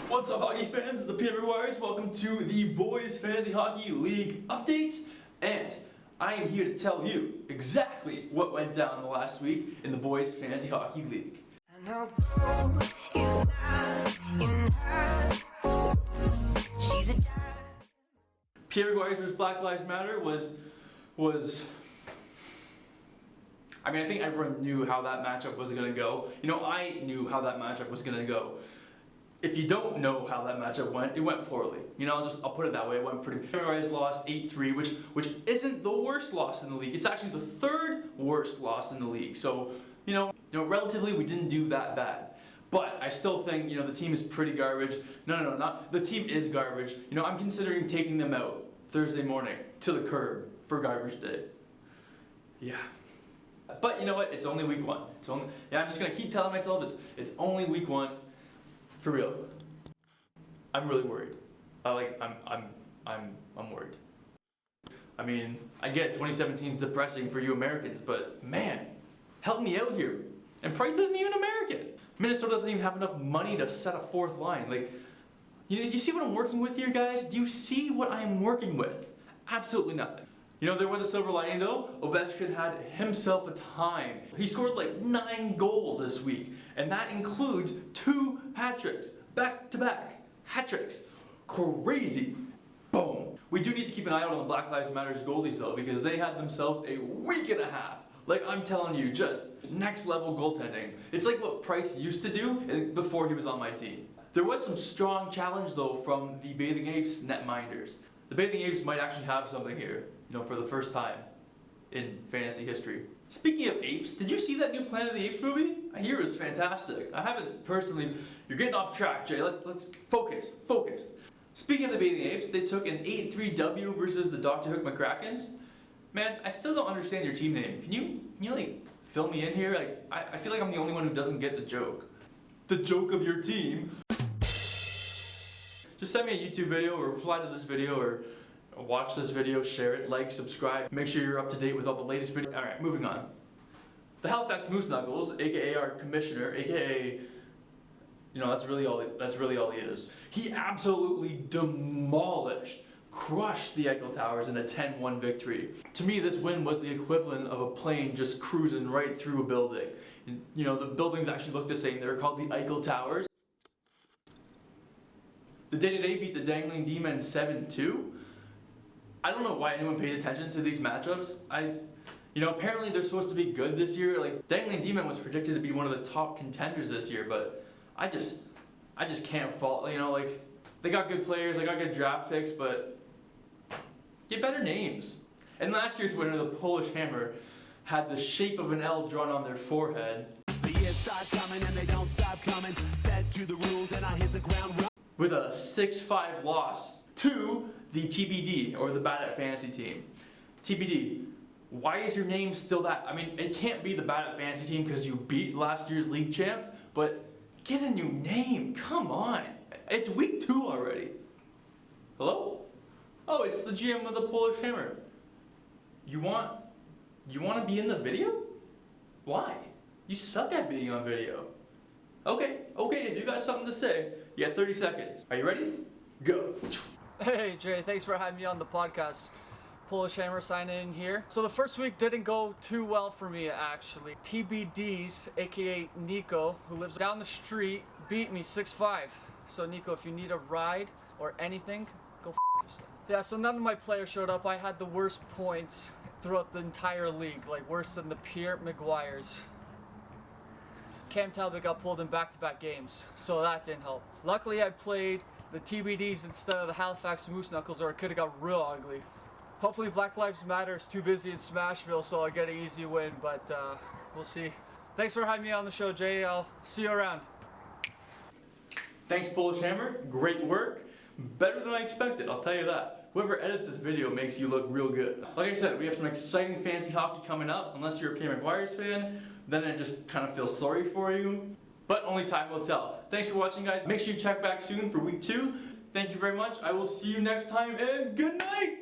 What's up, hockey fans? The Pierre McGuires. Welcome to the Boys Fantasy Hockey League update. And I am here to tell you exactly what went down the last week in the Boys Fantasy Hockey League. Pierre McGuires vs. Black Lives Matter was I mean, I think everyone knew how that matchup was going to go. You know, I knew how that matchup was going to go. If you don't know how that matchup went, it went poorly. You know, I'll put it that way. It went pretty. Pierre McGuires lost 8-3, which isn't the worst loss in the league. It's actually the third worst loss in the league. So, you know, relatively we didn't do that bad. But I still think, the team is pretty garbage. No, not the team is garbage. I'm considering taking them out Thursday morning to the curb for garbage day. Yeah. But you know what? It's only week one. I'm just gonna keep telling myself it's only week one. For real. I'm really worried. I'm worried. I mean, I get 2017 is depressing for you Americans, but man, help me out here. And Price isn't even American. Minnesota doesn't even have enough money to set a fourth line. You see what I'm working with here, guys? Do you see what I'm working with? Absolutely nothing. There was a silver lining though. Ovechkin had himself a time. He scored 9 goals this week, and that includes 2 hat-tricks. Back-to-back hat-tricks. Crazy. Boom. We do need to keep an eye out on the Black Lives Matter's goalies though, because they had themselves a week and a half. I'm telling you, just next level goaltending. It's like what Price used to do before he was on my team. There was some strong challenge though from the Bathing Apes netminders. The Bathing Apes might actually have something here, for the first time in fantasy history. Speaking of apes, did you see that new Planet of the Apes movie? I hear it was fantastic. I haven't personally. You're getting off track, Jay. Let's focus. Speaking of the Bathing Apes, they took an 8-3 W versus the Dr. Hook McCrackens. Man, I still don't understand your team name. Can you fill me in here? I feel like I'm the only one who doesn't get the joke. The joke of your team. Just send me a YouTube video or reply to this video or watch this video, share it, like, subscribe. Make sure you're up to date with all the latest videos. Alright, moving on. The Halifax Moose Knuckles, aka our commissioner, aka that's really all he is. He absolutely demolished, crushed the Eiffel Towers in a 10-1 victory. To me, this win was the equivalent of a plane just cruising right through a building. And, the buildings actually look the same. They're called the Eiffel Towers. The Day-to-Day beat the Dangling Demon 7-2. I don't know why anyone pays attention to these matchups. Apparently they're supposed to be good this year. Dangling Demon was predicted to be one of the top contenders this year, but I just can't fault. They got good players, they got good draft picks, but get better names. And last year's winner, the Polish Hammer, had the shape of an L drawn on their forehead. The years start coming and they don't stop coming. Fed to the rules and I hit the ground. With a 6-5 loss to the TBD, or the Bad at Fantasy team. TBD, why is your name still that? I mean, it can't be the Bad at Fantasy team because you beat last year's league champ, but get a new name, come on. It's week 2 already. Hello? Oh, it's the GM of the Polish Hammer. You want to be in the video? Why? You suck at being on video. Okay, if you got something to say, you got 30 seconds. Are you ready? Go. Hey Jay, thanks for having me on the podcast. Polish Hammer signing in here. So the first week didn't go too well for me actually. TBD's, aka Nico, who lives down the street, beat me 6-5. So Nico, if you need a ride or anything, go f yourself. Yeah, so none of my players showed up. I had the worst points throughout the entire league, worse than the Pierre McGuires. Cam Talbot got pulled in back-to-back games, so that didn't help. Luckily I played the TBDs instead of the Halifax Moose Knuckles, or it could have got real ugly. Hopefully Black Lives Matter is too busy in Smashville, so I'll get an easy win, but we'll see. Thanks for having me on the show, Jay. I'll see you around. Thanks, Polish Hammer. Great work. Better than I expected, I'll tell you that. Whoever edits this video makes you look real good. Like I said, we have some exciting fantasy hockey coming up. Unless you're a Pierre McGuires fan, then I just kind of feel sorry for you. But only time will tell. Thanks for watching, guys. Make sure you check back soon for week 2. Thank you very much. I will see you next time, and good night!